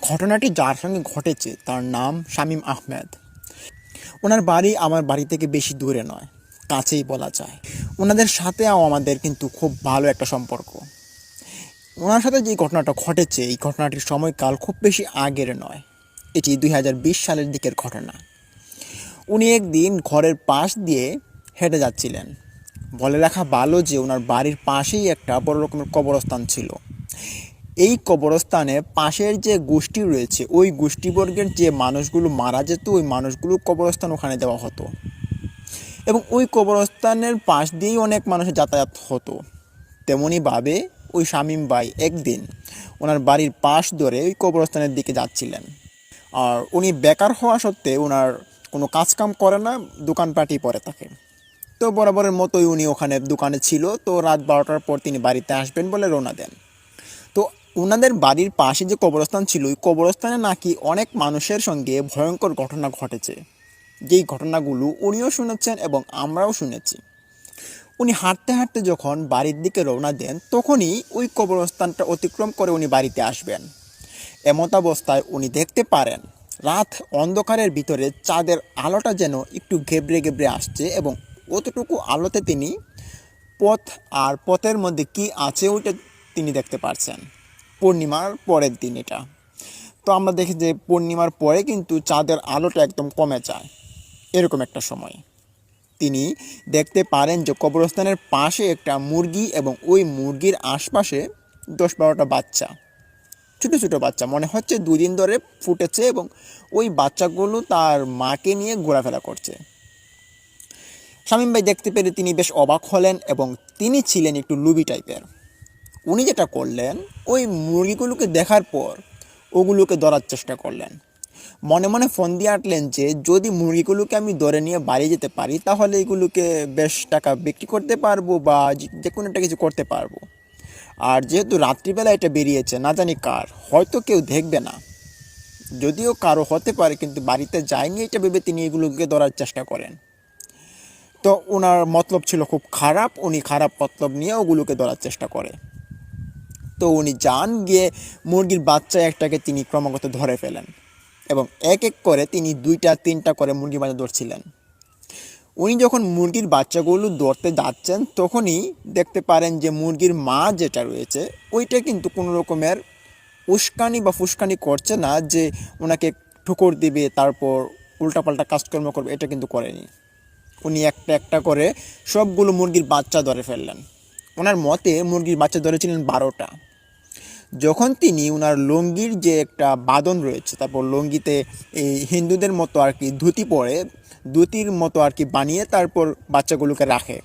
ঘটনাটি যার সঙ্গে ঘটেছে তার নাম শামীম আহমেদ। ওনার বাড়ি আমার বাড়ি থেকে বেশি দূরে নয়, কাছেই বলা যায়। ওনাদের সাথেও আমাদের কিন্তু খুব ভালো একটা সম্পর্ক। ওনার সাথে যে ঘটনাটা ঘটেছে, এই ঘটনাটির সময়কাল খুব বেশি আগের নয়, এটি 2020 সালের দিকের ঘটনা। উনি একদিন ঘরের পাশ দিয়ে হেঁটে যাচ্ছিলেন। বলে রাখা ভালো যে ওনার বাড়ির পাশেই একটা বড় রকমের কবরস্থান ছিল। এই কবরস্থানে পাশের যে গোষ্ঠী রয়েছে, ওই গোষ্ঠীবর্গের যে মানুষগুলো মারা যেত, ওই মানুষগুলো কবরস্থান ওখানে দেওয়া হতো এবং ওই কবরস্থানের পাশ দিয়েই অনেক মানুষের যাতায়াত হতো। তেমনইভাবে ওই শামীম ভাই একদিন ওনার বাড়ির পাশ ধরে ওই কবরস্থানের দিকে যাচ্ছিলেন। আর উনি বেকার হওয়া সত্ত্বে ওনার কোনো কাজকাম করে না, দোকানপাটই পড়ে থাকে। তো বরাবরের মতোই উনি ওখানে দোকানে ছিল। তো রাত 12টার পর তিনি বাড়িতে আসবেন বলে রওনা দেন। তো ওনাদের বাড়ির পাশে যে কবরস্থান ছিল, ওই কবরস্থানে নাকি অনেক মানুষের সঙ্গে ভয়ঙ্কর ঘটনা ঘটেছে, যেই ঘটনাগুলো উনিও শুনেছেন এবং আমরাও শুনেছি। উনি হাঁটতে হাঁটতে যখন বাড়ির দিকে রওনা দেন, তখনই ওই কবরস্থানটা অতিক্রম করে উনি বাড়িতে আসবেন। এমতাবস্থায় উনি দেখতে পারেন রাত অন্ধকারের ভিতরে চাঁদের আলোটা যেন একটু ঘেবড়ে ঘেবড়ে আসছে এবং অতটুকু আলোতে তিনি পথ আর পথের মধ্যে কি আছে ওইটা তিনি দেখতে পারছেন। পূর্ণিমার পরের দিন এটা। তো আমরা দেখি যে পূর্ণিমার পরে কিন্তু চাঁদের আলোটা একদম কমে যায়। এরকম একটা সময় তিনি দেখতে পারেন যে কবরস্থানের পাশে একটা মুরগি এবং ওই মুরগির আশপাশে 10-12টা বাচ্চা, ছোটো ছোটো বাচ্চা, মনে হচ্ছে 2 দিন ধরে ফুটেছে এবং ওই বাচ্চাগুলো তার মাকে নিয়ে ঘোরাফেরা করছে। শামীম ভাই দেখতে পেরে তিনি বেশ অবাক হলেন এবং তিনি ছিলেন একটু লুবি টাইপের। উনি যেটা করলেন, ওই মুরগিগুলোকে দেখার পর ওগুলোকে ধরার চেষ্টা করলেন। মনে মনে ফোন দিয়ে আঁটলেন যে যদি মুরগিগুলোকে আমি ধরে নিয়ে বাড়ি যেতে পারি, তাহলে এগুলোকে বেশ টাকা বিক্রি করতে পারবো বা যে কোনো একটা কিছু করতে পারবো। আর যেহেতু রাত্রিবেলা এটা বেরিয়েছে, না জানি কার, হয়তো কেউ দেখবে না, যদিও কারো হতে পারে, কিন্তু বাড়িতে যায়নি এটা ভেবে তিনি এগুলোকে ধরার চেষ্টা করেন। তো ওনার মতলব ছিল খুব খারাপ, উনি খারাপ মতলব নিয়ে ওগুলোকে ধরার চেষ্টা করে। তো উনি যান, গিয়ে মুরগির বাচ্চা একটাকে তিনি ক্রমাগত ধরে ফেলেন এবং এক এক করে তিনি 2টা-3টা করে মুরগির বাচ্চা ধরছিলেন। উনি যখন মুরগির বাচ্চাগুলো ধরতে যাচ্ছেন, তখনই দেখতে পারেন যে মুরগির মা যেটা রয়েছে ওইটা কিন্তু কোনো রকমের উস্কানি বা ফুসকানি করছে না, যে ওনাকে ঠুকর দিবে তারপর উল্টাপাল্টা কাজকর্ম করবে, এটা কিন্তু করেনি। উনি একটা একটা করে সবগুলো মুরগির বাচ্চা ধরে ফেললেন। ওনার মতে মুরগির বাচ্চা ধরেছিলেন 12টা। যখন তিনি ওনার লুঙ্গির যে একটা বাঁধন রয়েছে, তারপর লুঙ্গিতে এই হিন্দুদের মতো আর কি ধুতি পরে, ধুতির মতো আর কি বানিয়ে তারপর বাচ্চাগুলোকে রাখে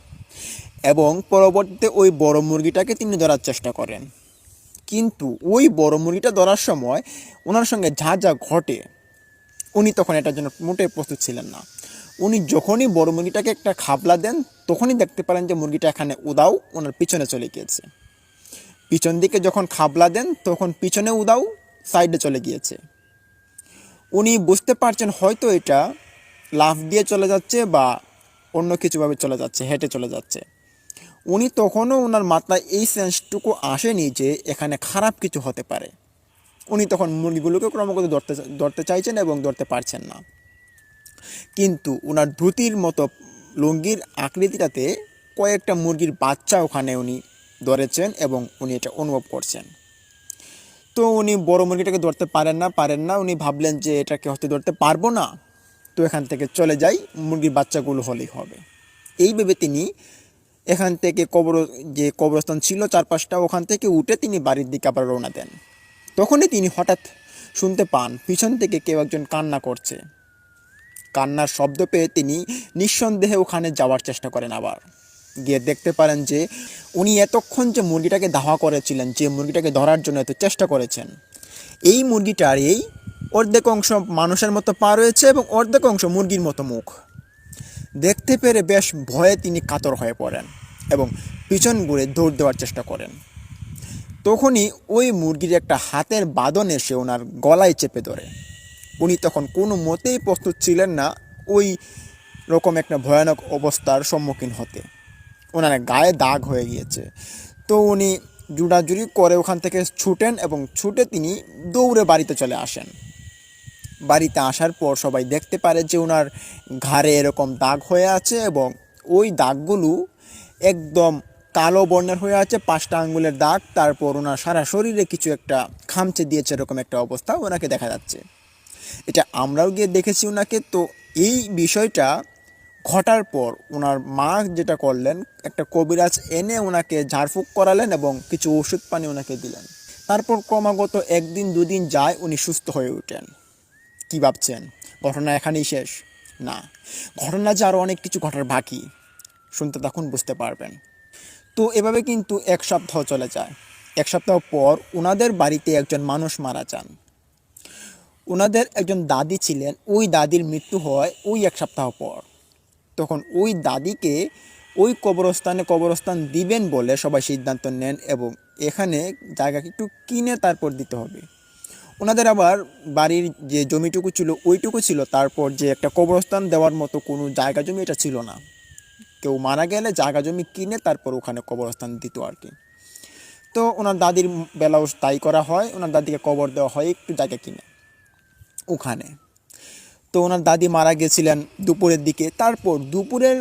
এবং পরবর্তীতে ওই বড় মুরগিটাকে তিনি ধরার চেষ্টা করেন। কিন্তু ওই বড় মুরগিটা ধরার সময় ওনার সঙ্গে যা যা ঘটে, উনি তখন এটার জন্য মোটেই প্রস্তুত ছিলেন না। উনি যখনই বড় মুরগিটাকে একটা খাবলা দেন, তখনই দেখতে পারেন যে মুরগিটা এখানে উদাও ওনার পিছনে চলে গিয়েছে। পিছন দিকে যখন খাবলা দেন, তখন পিছনে উদাও সাইডে চলে গিয়েছে। উনি বুঝতে পারছেন হয়তো এটা লাফ দিয়ে চলে যাচ্ছে বা অন্য কিছুভাবে চলে যাচ্ছে, হেঁটে চলে যাচ্ছে। উনি তখনও ওনার মাথায় এই সেন্সটুকু আসেনি যে এখানে খারাপ কিছু হতে পারে। উনি তখন মুরগিগুলোকে ক্রমাগত ধরতে চাইছেন এবং ধরতে পারছেন না। কিন্তু ওনার ধুতির মতো লুঙ্গির আকৃতিটাতে কয়েকটা মুরগির বাচ্চা ওখানে উনি ধরেছেন এবং উনি এটা অনুভব করছেন। তো উনি বড় মুরগিটাকে ধরতে পারেন না। উনি ভাবলেন যে এটাকে হয়তো ধরতে পারবো না, তো এখান থেকে চলে যাই, মুরগির বাচ্চাগুলো হলেই হবে। এই ভেবে তিনি এখান থেকে যে কবরস্থান ছিল 4-5টা, ওখান থেকে উঠে তিনি বাড়ির দিকে আবার রওনা দেন। তখনই তিনি হঠাৎ শুনতে পান পিছন থেকে কেউ একজন কান্না করছে। কান্নার শব্দ পেয়ে তিনি নিঃসন্দেহে ওখানে যাওয়ার চেষ্টা করেন। আবার গিয়ে দেখতে পারেন যে উনি এতক্ষণ যে মুরগিটাকে ধাওয়া করেছিলেন, যে মুরগিটাকে ধরার জন্য এত চেষ্টা করেছেন, এই মুরগিটার এই অর্ধেক অংশ মানুষের মতো পা রয়েছে এবং অর্ধেক অংশ মুরগির মতো মুখ। দেখতে পেরে বেশ ভয়ে তিনি কাতর হয়ে পড়েন এবং পিছন ঘুরে দৌড় দেওয়ার চেষ্টা করেন। তখনই ওই মুরগির একটা হাতের বাঁধন এসে ওনার গলায় চেপে ধরে। উনি তখন কোনো মতেই প্রস্তুত ছিলেন না ওই রকম একটা ভয়ানক অবস্থার সম্মুখীন হতে। ওনার গায়ে দাগ হয়ে গিয়েছে। তো উনি জুড়াজুড়ি করে ওখান থেকে ছুটেন এবং ছুটে তিনি দৌড়ে বাড়িতে চলে আসেন। বাড়িতে আসার পর সবাই দেখতে পারে যে ওনার ঘাড়ে এরকম দাগ হয়ে আছে এবং ওই দাগগুলো একদম কালো বর্ণের হয়ে আছে, 5টা আঙ্গুলের দাগ। তারপর ওনার সারা শরীরে কিছু একটা খামচে দিয়েছে, এরকম একটা অবস্থা ওনাকে দেখা যাচ্ছে। এটা আমরাও গিয়ে দেখেছি ওনাকে। তো এই বিষয়টা ঘটার পর ওনার মা যেটা করলেন, একটা কবিরাজ এনে ওনাকে ঝাড়ফুঁক করালেন এবং কিছু ওষুধ পানি ওনাকে দিলেন। তারপর ক্রমাগত 1 দিন 2 দিন যায়, উনি সুস্থ হয়ে ওঠেন। কি ভাবছেন ঘটনা এখানেই শেষ? না, ঘটনা যে আরও অনেক কিছু ঘটার বাকি, শুনতে তখন বুঝতে পারবেন। তো এভাবে কিন্তু 1 সপ্তাহ চলে যায়। 1 সপ্তাহ পর ওনাদের বাড়িতে একজন মানুষ মারা যান। ওনাদের একজন দাদি ছিলেন, ওই দাদির মৃত্যু হয় ওই 1 সপ্তাহ পর। তখন ওই দাদিকে ওই কবরস্থান দিবেন বলে সবাই সিদ্ধান্ত নেন এবং এখানে জায়গাকে একটু কিনে তারপর দিতে হবে। ওনাদের আবার বাড়ির যে জমিটুকু ছিল ওইটুকু ছিল, তারপর যে একটা কবরস্থান দেওয়ার মতো কোনো জায়গা জমি এটা ছিল না। কেউ মারা গেলে জায়গা জমি কিনে তারপর ওখানে কবরস্থান দিত আর কি। তো ওনার দাদির বেলাও তাই করা হয়, ওনার দাদিকে কবর দেওয়া হয় একটু জায়গা কিনে ওখানে। তো ওনার দাদি মারা গেছিলেন দুপুরের দিকে। তারপর দুপুরের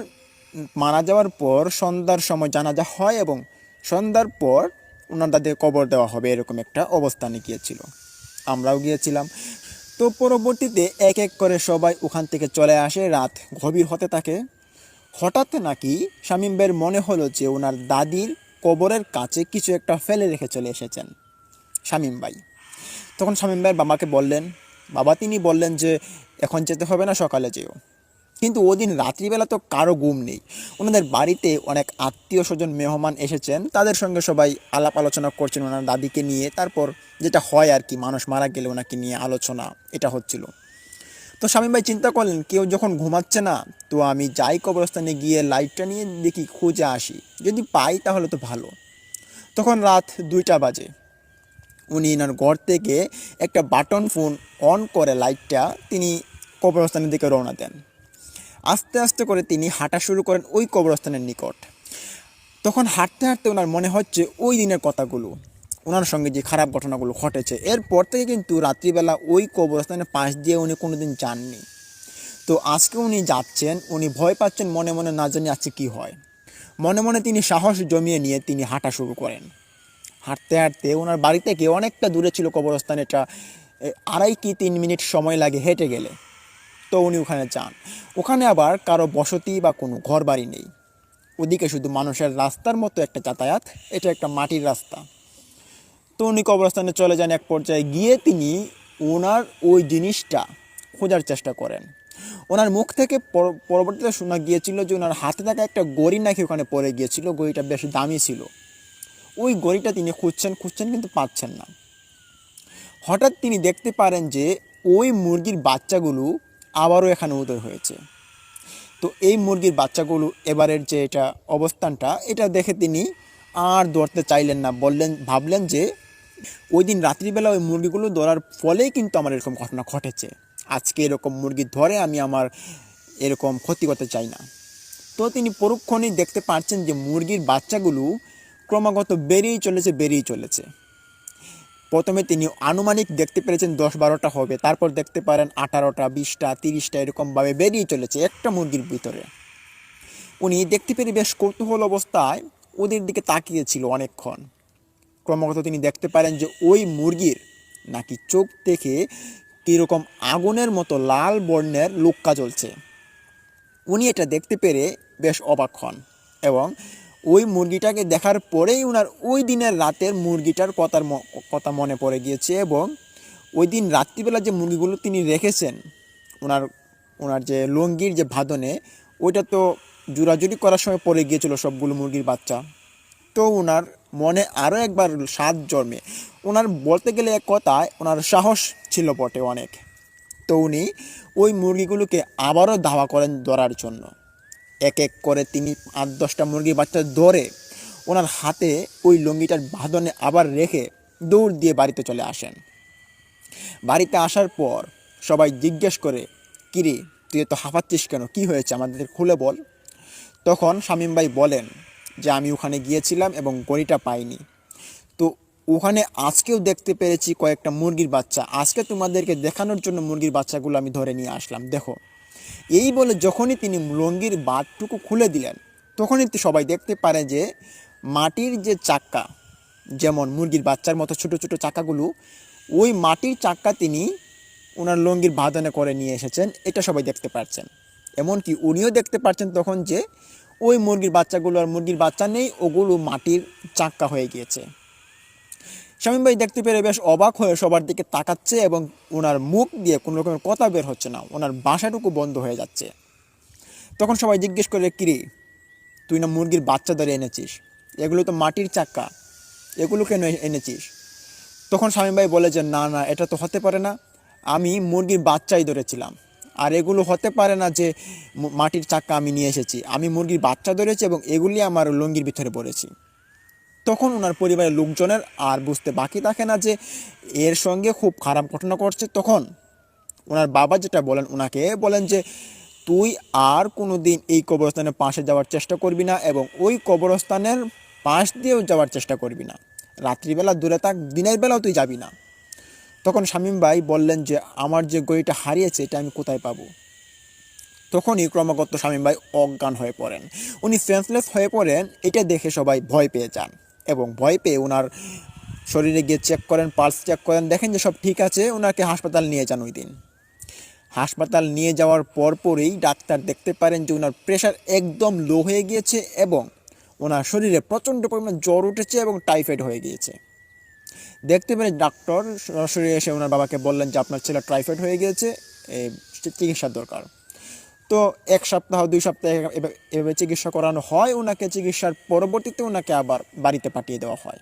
মারা যাওয়ার পর সন্ধ্যার সময় জানাজা হয় এবং সন্ধ্যার পর ওনার দাদিকে কবর দেওয়া হবে, এরকম একটা অবস্থানে গিয়েছিল। আমরাও গিয়েছিলাম। তো পরবর্তীতে এক এক করে সবাই ওখান থেকে চলে আসে, রাত গভীর হতে থাকে। হঠাৎ নাকি শামীম ভাইয়ের মনে হলো যে ওনার দাদির কবরের কাছে কিছু একটা ফেলে রেখে চলে এসেছেন শামীম ভাই। তখন শামীম ভাইয়ের বাবাকে বললেন। তিনি বললেন যে এখন যেতে হবে না, সকালে যেও। কিন্তু ওদিন রাত্রিবেলা তো কারো ঘুম নেই। ওনাদের বাড়িতে অনেক আত্মীয় স্বজন মেহমান এসেছেন, তাদের সঙ্গে সবাই আলাপ আলোচনা করছেন ওনার দাদিকে নিয়ে। তারপর যেটা হয় আর কি, মানুষ মারা গেলে ওনাকে নিয়ে আলোচনা এটা হচ্ছিল। তো শামীম ভাই চিন্তা করলেন কেউ যখন ঘুমাচ্ছে না, তো আমি যাই কবরস্থানে গিয়ে লাইটটা নিয়ে দেখি, খুঁজে আসি, যদি পাই তাহলে তো ভালো। তখন রাত 2টা বাজে। উনি এনার ঘর থেকে একটা বাটন ফোন অন করে লাইটটা তিনি কবরস্থানের দিকে রওনা দেন। আস্তে আস্তে করে তিনি হাঁটা শুরু করেন ওই কবরস্থানের নিকট। তখন হাঁটতে হাঁটতে ওনার মনে হচ্ছে ওই দিনের কথাগুলো, ওনার সঙ্গে যে খারাপ ঘটনাগুলো ঘটেছে। এরপর থেকে কিন্তু রাত্রিবেলা ওই কবরস্থানের পাশ দিয়ে উনি কোনোদিন যাননি। তো আজকে উনি যাচ্ছেন, উনি ভয় পাচ্ছেন মনে মনে, না জানি আজকে কী হয়। মনে মনে তিনি সাহস জমিয়ে নিয়ে তিনি হাঁটা শুরু করেন। হাঁটতে হাঁটতে ওনার বাড়ি থেকে অনেকটা দূরে ছিল কবরস্থান, এটা 2.5 কি 3 মিনিট সময় লাগে হেঁটে গেলে। তো উনি ওখানে যান। ওখানে আবার কারো বসতি বা কোনো ঘর বাড়ি নেই, ওদিকে শুধু মানুষের রাস্তার মতো একটা যাতায়াত, এটা একটা মাটির রাস্তা। তো উনি কবরস্থানে চলে যান। এক পর্যায়ে গিয়ে তিনি ওনার ওই জিনিসটা খোঁজার চেষ্টা করেন। ওনার মুখ থেকে পরবর্তীতে শোনা গিয়েছিল যে ওনার হাতে থাকা একটা গড়ি নাকি ওখানে পড়ে গিয়েছিল, গড়িটা বেশ দামি ছিল। ওই গড়িটা তিনি খুঁজছেন কিন্তু পাচ্ছেন না। হঠাৎ তিনি দেখতে পারেন যে ওই মুরগির বাচ্চাগুলো আবারও এখানে উদয় হয়েছে। তো এই মুরগির বাচ্চাগুলো এবারের যে এটা অবস্থানটা, এটা দেখে তিনি আর ধরতে চাইলেন না। ভাবলেন যে ওই দিন রাত্রিবেলা ওই মুরগিগুলো ধরার ফলেই কিন্তু আমার এরকম ঘটনা ঘটেছে। আজকে এরকম মুরগি ধরে আমি আমার এরকম ক্ষতি করতে চাই না। তো তিনি পরক্ষণেই দেখতে পাচ্ছেন যে মুরগির বাচ্চাগুলো ক্রমাগত বেরিয়েই চলেছে। প্রথমে তিনি আনুমানিক দেখতে পেরেছেন 10-12টা হবে, তারপর দেখতে পারেন 18টা, 20টা, 30টা এরকমভাবে বেরিয়ে চলেছে একটা মুরগির ভিতরে। উনি দেখতে পেরে বেশ কৌতূহল অবস্থায় ওদের দিকে তাকিয়েছিল অনেকক্ষণ। ক্রমাগত তিনি দেখতে পারেন যে ওই মুরগির নাকি চোখ থেকে কীরকম আগুনের মতো লাল বর্ণের লোক্কা জ্বলছে। উনি এটা দেখতে পেরে বেশ অবাক হন এবং ওই মুরগিটাকে দেখার পরেই ওনার ওই দিনের রাতের মুরগিটার কথা মনে পড়ে গিয়েছে এবং ওই দিন রাত্রিবেলা যে মুরগিগুলো তিনি রেখেছেন ওনার ওনার যে লুঙ্গির যে ভাদনে, ওইটা তো জোড়াজুড়ি করার সময় পড়ে গিয়েছিল সবগুলো মুরগির বাচ্চা। তো ওনার মনে আরও একবার স্বাদ জন্মে। ওনার বলতে গেলে এক কথায় ওনার সাহস ছিল বটে অনেক। তো উনি ওই মুরগিগুলোকে আবারও ধাওয়া করেন ধরার জন্য। এক এক করে তিনি 8-10টা মুরগির বাচ্চা ধরে ওনার হাতে ওই লুঙ্গিটার বাঁধনে আবার রেখে দৌড় দিয়ে বাড়িতে চলে আসেন। বাড়িতে আসার পর সবাই জিজ্ঞেস করে, কিরে তুই তো হাঁপাচ্ছিস কেন, কি হয়েছে আমাদের খুলে বল। তখন শামীম ভাই বলেন যে আমি ওখানে গিয়েছিলাম এবং গড়িটা পাইনি। তো ওখানে আজকেও দেখতে পেরেছি কয়েকটা মুরগির বাচ্চা। আজকে তোমাদেরকে দেখানোর জন্য মুরগির বাচ্চাগুলো আমি ধরে নিয়ে আসলাম, দেখো। এই বলে যখনই তিনি লুঙ্গির বাঁধটুকু খুলে দিলেন, তখনই সবাই দেখতে পারে যে মাটির যে চাক্কা, যেমন মুরগির বাচ্চার মতো ছোট ছোট চাকাগুলো, ওই মাটির চাক্কা তিনি ওনার লুঙ্গির বাঁধনে করে নিয়ে এসেছেন। এটা সবাই দেখতে পাচ্ছেন। এমনকি উনিও দেখতে পাচ্ছেন তখন যে ওই মুরগির বাচ্চাগুলো আর মুরগির বাচ্চা নেই, ওগুলো মাটির চাক্কা হয়ে গিয়েছে। শামীম ভাই দেখতে পেরে বেশ অবাক হয়ে সবার দিকে তাকাচ্ছে এবং ওনার মুখ দিয়ে কোনো রকমের কথা বের হচ্ছে না, ওনার বাসাটুকু বন্ধ হয়ে যাচ্ছে। তখন সবাই জিজ্ঞেস করে, কিরে তুই না মুরগির বাচ্চা ধরে এনেছিস, এগুলো তো মাটির চাক্কা, এগুলো কেন এনেছিস? তখন শামীম ভাই বলে যে না না, এটা তো হতে পারে না, আমি মুরগির বাচ্চাই ধরেছিলাম, আর এগুলো হতে পারে না যে মাটির চাক্কা আমি নিয়ে এসেছি। আমি মুরগির বাচ্চা ধরেছি এবং এগুলি আমার লুঙ্গির ভিতরে পড়েছি। তখন ওনার পরিবারের লোকজনের আর বুঝতে বাকি থাকে না যে এর সঙ্গে খুব খারাপ ঘটনা ঘটছে। তখন ওনার বাবা যেটা বলেন, ওনাকে বলেন যে তুই আর কোনো দিন এই কবরস্থানের পাশে যাওয়ার চেষ্টা করবি না এবং ওই কবরস্থানের পাশ দিয়েও যাওয়ার চেষ্টা করবি না। রাত্রিবেলা দূরে থাক, দিনের বেলাও তুই যাবি না। তখন শামীম ভাই বললেন যে আমার যে গড়িটা হারিয়েছে এটা আমি কোথায় পাবো? তখনই ক্রমাগত শামীম ভাই অজ্ঞান হয়ে পড়েন, উনি সেন্সলেস হয়ে পড়েন। এটা দেখে সবাই ভয় পেয়ে যান এবং ভয় পেয়ে ওনার শরীরে গিয়ে চেক করেন, পালস চেক করেন, দেখেন যে সব ঠিক আছে। ওনাকে হাসপাতাল নিয়ে যান। ওই দিন হাসপাতাল নিয়ে যাওয়ার পরপরই ডাক্তার দেখতে পারেন যে ওনার প্রেশার একদম লো হয়ে গিয়েছে এবং ওনার শরীরে প্রচণ্ড পরিমাণে জ্বর উঠেছে এবং টাইফয়েড হয়ে গিয়েছে। দেখতে পেরে ডাক্তার সরাসরি এসে ওনার বাবাকে বললেন যে আপনার ছেলে টাইফয়েড হয়ে গিয়েছে, চিকিৎসার দরকার। তো 1 সপ্তাহ 2 সপ্তাহ এভাবে চিকিৎসা করানো হয়। ওনাকে চিকিৎসার পরবর্তীতে ওনাকে আবার বাড়িতে পাঠিয়ে দেওয়া হয়।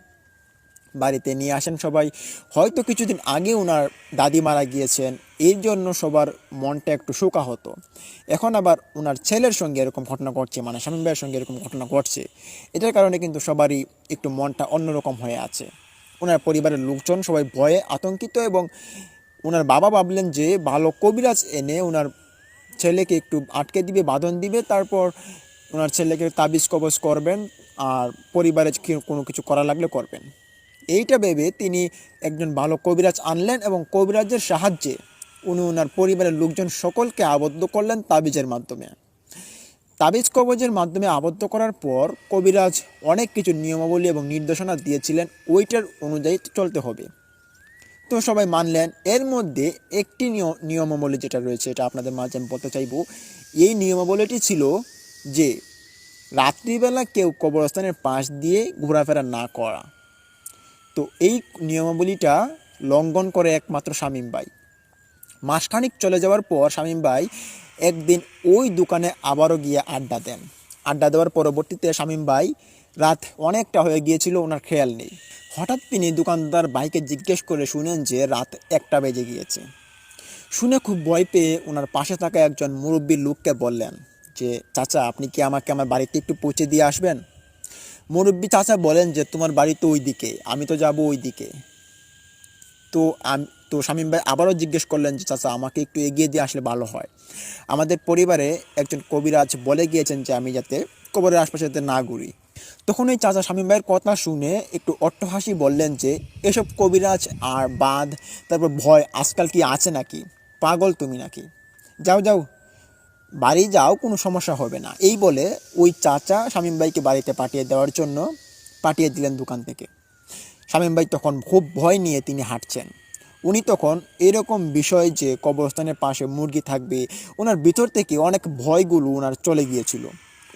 বাড়িতে নিয়ে আসেন সবাই। হয়তো কিছুদিন আগে ওনার দাদি মারা গিয়েছেন, এর জন্য সবার মনটা একটু শোকা হতো। এখন আবার ওনার ছেলের সঙ্গে এরকম ঘটনা ঘটছে, মানে শামীম ভাইয়ের সঙ্গে এরকম ঘটনা ঘটছে, এটার কারণে কিন্তু সবারই একটু মনটা অন্যরকম হয়ে আছে। ওনার পরিবারের লোকজন সবাই ভয়ে আতঙ্কিত এবং ওনার বাবা ভাবলেন যে ভালো কবিরাজ এনে ওনার ছেলেকে একটু আটকে দিবে, বাঁধন দিবে, তারপর ওনার ছেলেকে তাবিজ কবজ করবেন আর পরিবারে কোনো কিছু করা লাগলে করবেন। এইটা ভেবে তিনি একজন ভালো কবিরাজ আনলেন এবং কবিরাজের সাহায্যে উনি ওনার পরিবারের লোকজন সকলকে আবদ্ধ করলেন তাবিজের মাধ্যমে। তাবিজ কবজের মাধ্যমে আবদ্ধ করার পর কবিরাজ অনেক কিছু নিয়মাবলী এবং নির্দেশনা দিয়েছিলেন, ওইটার অনুযায়ী চলতে হবে। তো সবাই মানলেন। এর মধ্যে একটি নিয়মাবলী যেটা রয়েছে, এটা আপনাদের মাঝে আমি বলতে চাইব। এই নিয়মাবলীটি ছিল যে রাত্রিবেলা কেউ কবরস্থানের পাশ দিয়ে ঘোরাফেরা না করা। তো এই নিয়মাবলীটা লঙ্ঘন করে একমাত্র শামীম ভাই। মাসখানিক চলে যাওয়ার পর শামীম ভাই একদিন ওই দোকানে আবারও গিয়ে আড্ডা দেন। আড্ডা দেওয়ার পরবর্তীতে শামীম ভাই রাত অনেকটা হয়ে গিয়েছিল, ওনার খেয়াল নেই। হঠাৎ তিনি দোকানদার ভাইকে জিজ্ঞেস করে শুনেন যে রাত 1টা বেজে গিয়েছে। শুনে খুব ভয় পেয়ে ওনার পাশে থাকা একজন মুরব্বী লোককে বললেন যে চাচা, আপনি কি আমাকে আমার বাড়িতে একটু পৌঁছে দিয়ে আসবেন? মুরব্বী চাচা বলেন যে তোমার বাড়ি তো ওই দিকে, আমি তো যাব ওই দিকে। তো শামীম ভাই আবারও জিজ্ঞেস করলেন যে চাচা, আমাকে একটু এগিয়ে দিয়ে আসলে ভালো হয়। আমাদের পরিবারে একজন কবিরাজ বলে গিয়েছেন যে আমি যাতে কবরের আশপাশে যাতে না ঘুরি। তখন ওই চাচা শামীম ভাইয়ের কথা শুনে একটু অট্টহাসি বললেন যে এসব কবিরাজ আর বাঁধ, তারপর ভয় আজকাল কি আছে নাকি? পাগল তুমি নাকি? যাও যাও, বাড়ি যাও, কোনো সমস্যা হবে না। এই বলে ওই চাচা শামীম ভাইকে বাড়িতে পাঠিয়ে দেওয়ার জন্য পাঠিয়ে দিলেন দোকান থেকে। শামীম ভাই তখন খুব ভয় নিয়ে তিনি হাঁটছেন। উনি তখন এরকম বিষয় যে কবরস্থানের পাশে মুরগি থাকবে, ওনার ভিতর থেকে অনেক ভয়গুলো ওনার চলে গিয়েছিল।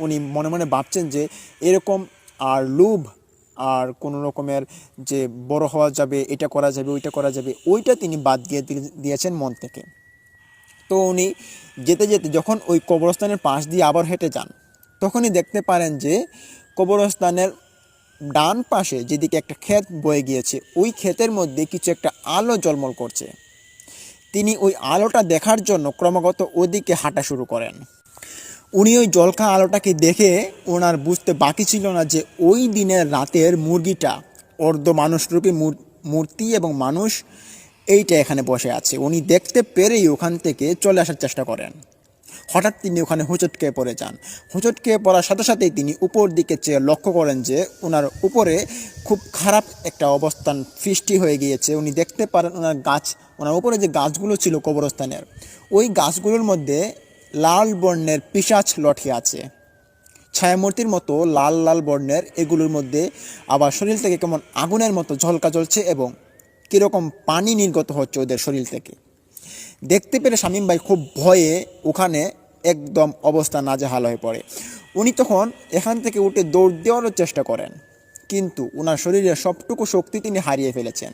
উনি মনে মনে ভাবছেন যে এরকম আর লোভ আর কোনো রকমের যে বড় হওয়া যাবে, এটা করা যাবে, ওইটা করা যাবে, ওইটা তিনি বাদ দিয়েছেন মন থেকে। তো উনি যেতে যেতে যখন ওই কবরস্থানের পাশ দিয়ে আবার হেঁটে যান, তখনই দেখতে পারেন যে কবরস্থানের ডান পাশে যেদিকে একটা ক্ষেত বয়ে গিয়েছে, ওই ক্ষেতের মধ্যে কিছু একটা আলো ঝলমল করছে। তিনি ওই আলোটা দেখার জন্য ক্রমাগত ওদিকে হাঁটা শুরু করেন। উনি ওই জলকা আলোটাকে দেখে ওনার বুঝতে বাকি ছিল না যে ওই দিনের রাতের মুরগিটা অর্ধ মানুষরূপী মূর্তি এবং মানুষ এইটা এখানে বসে আছে। উনি দেখতে পেরেই ওখান থেকে চলে আসার চেষ্টা করেন। হঠাৎ তিনি ওখানে হোঁচট খেয়ে পড়ে যান। হোঁচট খেয়ে পড়ার সাথে সাথেই তিনি উপর দিকে চেয়ে লক্ষ্য করেন যে ওনার উপরে খুব খারাপ একটা অবস্থান সৃষ্টি হয়ে গিয়েছে। উনি দেখতে পারেন ওনার উপরে যে গাছগুলো ছিল কবরস্থানের, ওই গাছগুলোর মধ্যে লাল বর্ণের পিশাচ লটকে আছে, ছায়ামূর্তির মতো লাল লাল বর্ণের। এগুলোর মধ্যে আবার শরীর থেকে কেমন আগুনের মতো ঝলকা জ্বলছে এবং কীরকম পানি নির্গত হচ্ছে ওদের শরীর থেকে। দেখতে পেরে শামীম ভাই খুব ভয়ে ওখানে একদম অবস্থা নাজেহাল হয়ে পড়ে। উনি তখন এখান থেকে উঠে দৌড় দেওয়ারও চেষ্টা করেন, কিন্তু ওনার শরীরে সবটুকু শক্তি তিনি হারিয়ে ফেলেছেন।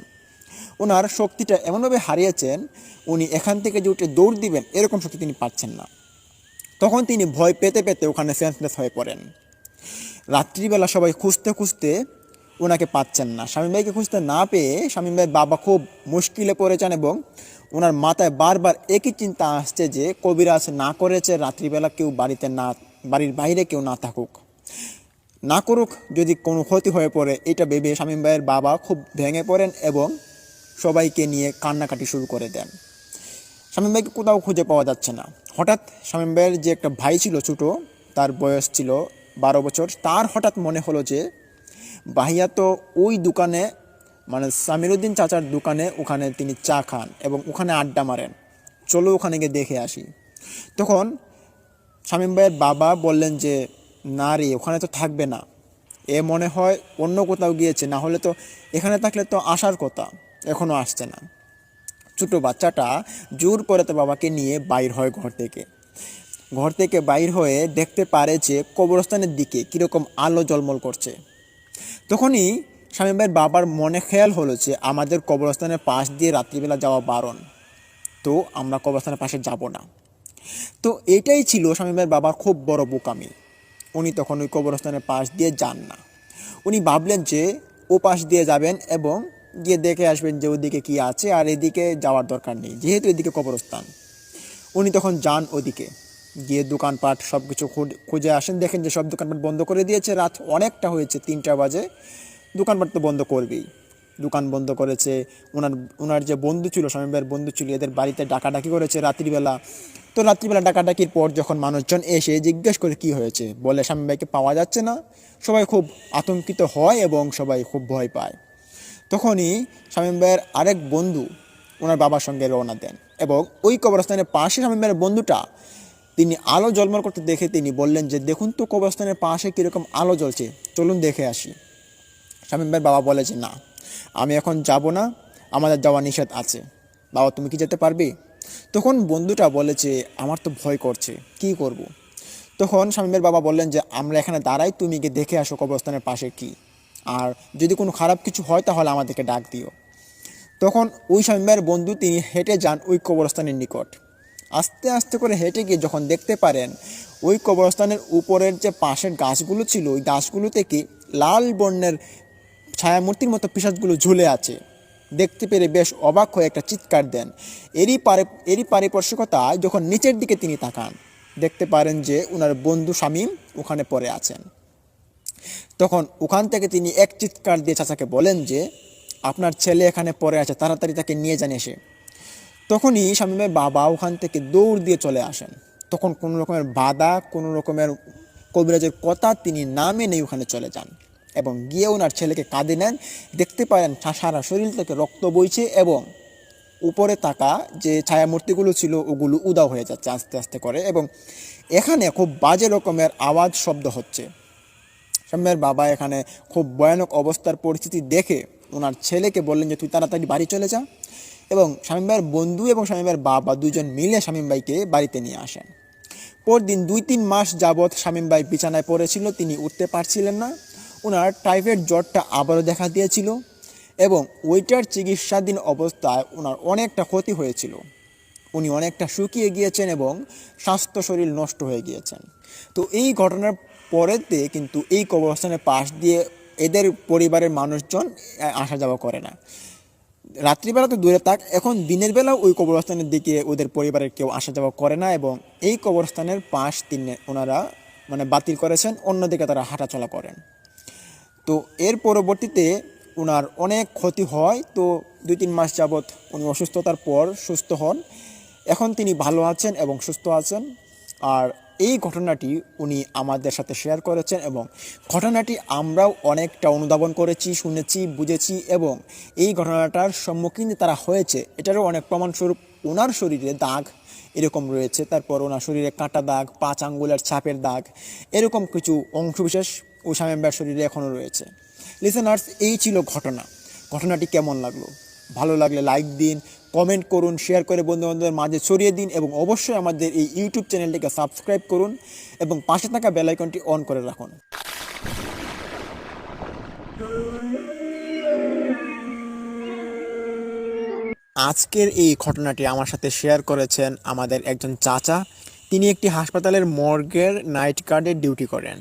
ওনার শক্তিটা এমনভাবে হারিয়েছেন, উনি এখান থেকে যে উঠে দৌড় দিবেন এরকম শক্তি তিনি পাচ্ছেন না। তখন তিনি ভয় পেতে পেতে ওখানে সেন্সলেস হয়ে পড়েন। রাত্রিবেলা সবাই খুঁজতে খুঁজতে ওনাকে পাচ্ছেন না। শামীম ভাইকে খুঁজতে না পেয়ে শামীম ভাইয়ের বাবা খুব মুশকিলে পড়ে যান এবং ওনার মাথায় বারবার একই চিন্তা আসছে যে কবিরাজ না করেছে রাত্রিবেলা কেউ বাড়ির বাইরে কেউ না থাকুক, না করুক, যদি কোনো ক্ষতি হয়ে পড়ে এটা ভেবে শামীম ভাইয়ের বাবা খুব ভেঙে পড়েন এবং সবাইকে নিয়ে কান্নাকাটি শুরু করে দেন। শামীম ভাইকে কোথাও খুঁজে পাওয়া যাচ্ছে না। হঠাৎ শামীম ভাইয়ের যে একটা ভাই ছিল ছোটো, তার বয়স ছিল 12 বছর, তার হঠাৎ মনে হলো যে ভাইয়া তো ওই দোকানে, মানে সামিরুদ্দিন চাচার দোকানে, ওখানে তিনি চা খান এবং ওখানে আড্ডা মারেন, চলো ওখানে গিয়ে দেখে আসি। তখন শামীম ভাইয়ের বাবা বললেন যে না রে, ওখানে তো থাকবে না, এ মনে হয় অন্য কোথাও গিয়েছে, না হলে তো এখানে থাকলে তো আসার কথা, এখনও আসছে না। ছোটো বাচ্চাটা জোর করে তার বাবাকে নিয়ে বাইর হয় ঘর থেকে বাইর হয়ে দেখতে পারে যে কবরস্থানের দিকে কীরকম আলো ঝলমল করছে। তখনই শামীম ভাইয়ের বাবার মনে খেয়াল হলো যে আমাদের কবরস্থানের পাশ দিয়ে রাত্রিবেলা যাওয়া বারণ, তো আমরা কবরস্থানের পাশে যাব না। তো এটাই ছিল শামীম ভাইয়ের বাবার খুব বড় বোকামি। উনি তখন ওই কবরস্থানের পাশ দিয়ে যান না। উনি ভাবলেন যে ও পাশ দিয়ে যাবেন এবং গিয়ে দেখে আসবেন যে ওদিকে কী আছে, আর এদিকে যাওয়ার দরকার নেই, যেহেতু এদিকে কবরস্থান। উনি তখন যান ওদিকে, গিয়ে দোকানপাট সব কিছু খুঁজে আসেন, দেখেন যে সব দোকানপাট বন্ধ করে দিয়েছে। রাত অনেকটা হয়েছে, 3টা বাজে, দোকানপাট তো বন্ধ করবেই। দোকান বন্ধ করেছে। ওনার যে বন্ধু ছিল, শামীম ভাইয়ের বন্ধু ছিল, এদের বাড়িতে ডাকাডাকি করেছে রাত্রিবেলা। তো রাত্রিবেলা ডাকাডাকির পর যখন মানুষজন এসে জিজ্ঞেস করে কি হয়েছে, বলে শামীম ভাইকে পাওয়া যাচ্ছে না, সবাই খুব আতঙ্কিত হয় এবং সবাই খুব ভয় পায়। তখনই শামীম ভাইয়ের আরেক বন্ধু ওনার বাবার সঙ্গে রওনা দেন এবং ওই কবরস্থানের পাশে শামীম ভাইয়ের বন্ধুটা, তিনি আলো ঝলমল করতে দেখে তিনি বললেন যে দেখুন তো কবরস্থানের পাশে কীরকম আলো জ্বলছে, চলুন দেখে আসি। শামীম ভাইয়ের বাবা বলে যে না, আমি এখন যাব না, আমাদের যাওয়া নিষেধ আছে। বাবা তুমি কি যেতে পারবে? তখন বন্ধুটা বলে যে আমার তো ভয় করছে, কি করব। তখন শামীম ভাইয়ের বাবা বললেন যে আমরা এখানে দাঁড়াই, তুমি গিয়ে দেখে আসো কবরস্থানের পাশে কি, আর যদি কোনো খারাপ কিছু হয় তাহলে আমাদেরকে ডাক দিও। তখন ওই শামীম ভাইয়ের বন্ধু তিনি হেঁটে যান ওই কবরস্থানের নিকট। আস্তে আস্তে করে হেঁটে গিয়ে যখন দেখতে পারেন ওই কবরস্থানের উপরের যে পাশের গাছগুলো ছিল, ওই গাছগুলো থেকে লাল বর্ণের ছায়ামূর্তির মতো পিশাচগুলো ঝুলে আছে। দেখতে পেরে বেশ অবাক হয়ে একটা চিৎকার দেন। এরই পারিপার্শ্বিকতায় যখন নিচের দিকে তিনি তাকান, দেখতে পারেন যে ওনার বন্ধু শামীম ওখানে পড়ে আছেন। তখন ওখান থেকে তিনি এক চিৎকার দিয়ে চাচাকে বলেন যে আপনার ছেলে এখানে পড়ে আছে, তাড়াতাড়ি তাকে নিয়ে যান এসে। তখনই শামীমের বাবা ওখান থেকে দৌড় দিয়ে চলে আসেন। তখন কোনো রকমের বাধা, কোনো রকমের কবিরাজের কথা তিনি না মেনেই ওখানে চলে যান এবং গিয়ে ওনার ছেলেকে কাঁদে নেন। দেখতে পারেন সারা শরীর থেকে রক্ত বইছে এবং উপরে থাকা যে ছায়ামূর্তিগুলো ছিল ওগুলো উধাও হয়ে যাচ্ছে আস্তে আস্তে করে, এবং এখানে খুব বাজে রকমের আওয়াজ শব্দ হচ্ছে। শামীমের বাবা এখানে খুব ভয়ানক অবস্থার পরিস্থিতি দেখে ওনার ছেলেকে বললেন যে তুই তাড়াতাড়ি বাড়ি চলে যা, এবং শামীম ভাইয়ের বন্ধু এবং শামীম ভাইয়ের বাবা দুজন মিলে শামীম ভাইকে বাড়িতে নিয়ে আসেন। পরদিন 2-3 মাস যাবৎ শামীম ভাই বিছানায় পড়েছিল, তিনি উঠতে পারছিলেন না। ওনার টাইফয়েড জ্বরটা আবারও দেখা দিয়েছিল এবং ওইটার চিকিৎসাধীন অবস্থায় ওনার অনেকটা ক্ষতি হয়েছিল। উনি অনেকটা শুকিয়ে গিয়েছেন এবং স্বাস্থ্য শরীর নষ্ট হয়ে গিয়েছেন। তো এই ঘটনার পরেতে কিন্তু এই কবরস্থানের পাশ দিয়ে এদের পরিবারের মানুষজন আসা যাওয়া করে না। রাত্রিবেলা তো দূরে থাক, এখন দিনের বেলাও ওই কবরস্থানের দিকে ওদের পরিবারের কেউ আসা যাওয়া করে না এবং এই কবরস্থানের পাশ ওনারা বাতিল করেছেন, অন্যদিকে তারা হাঁটাচলা করেন। তো এর পরবর্তীতে ওনার অনেক ক্ষতি হয়। তো 2-3 মাস যাবৎ উনি অসুস্থতার পর সুস্থ হন। এখন তিনি ভালো আছেন এবং সুস্থ আছেন। আর এই ঘটনাটি উনি আমাদের সাথে শেয়ার করেছেন এবং ঘটনাটি আমরাও অনেকটা অনুধাবন করেছি, শুনেছি, বুঝেছি এবং এই ঘটনাটার সম্মুখীন তারা হয়েছে এটারও অনেক প্রমাণস্বরূপ ওনার শরীরে দাগ এরকম রয়েছে, তারপর ওনার শরীরে কাটা দাগ, 5 আঙ্গুলের ছাপের দাগ, এরকম কিছু অংশবিশেষ ও শামীম ভাইয়ের শরীরে এখনও রয়েছে। লিসেনার্স, এই ছিল ঘটনাটি কেমন লাগলো? ভালো লাগলে লাইক দিন, কমেন্ট করুন, শেয়ার করে বন্ধুবান্ধবের মাঝে ছড়িয়ে দিন এবং অবশ্যই আমাদের এই ইউটিউব চ্যানেলটিকে সাবস্ক্রাইব করুন এবং পাশে থাকা বেল আইকনটি অন করে রাখুন। আজকের এই ঘটনাটি আমার সাথে শেয়ার করেছেন আমাদের একজন চাচা। তিনি একটি হাসপাতালের মর্গের নাইট গার্ডের ডিউটি করেন।